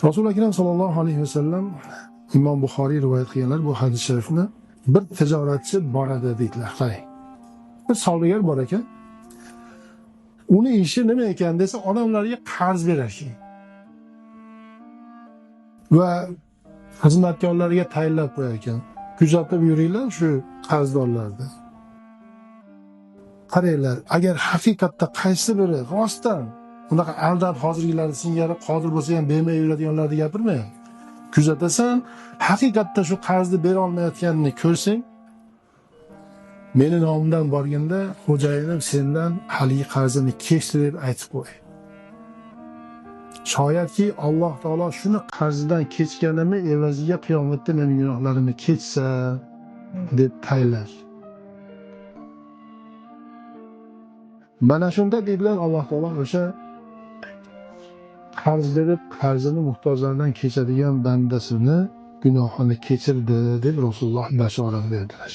Rasululloh akram sallallohu alayhi vasallam Imom Buxoriy rivoyat qilganlar bu hadis sharifni. Bir tijoratchi bor edi deydilar. Qarang. Bir savdogar bor ekan. Uni ishi nima ekan desa, odamlarga qarz berar ekan. Va xizmatkorlarga tayinlab qo'yar ekan. Kuzatib yuringlar shu qarzdorlarni. Qaranglar, agar haqiqatda qaysi biri rostdan unaqa aldab hozirgilari singari qodir bo'lsa ham bermay yuradiganlarni gapirmayman. Kuzatasan, haqiqatda shu qarzni bera olmayotganini ko'rsang, meni nomimdan borganda xo'jayinim sendan haligi qarzini kechdi deb aytib qo'y. Shoyatki Alloh taolo shuni qarzidan kechganimni evaziga qiyomatda mening gunohlarimni kechsa deb tayinlar. Mana shunda deydilar Alloh taolo o'sha qarz berib qarzini muhtojlardan kechadigan bandasini gunohini kechirdi deb Rasululloh bashorat berdilar.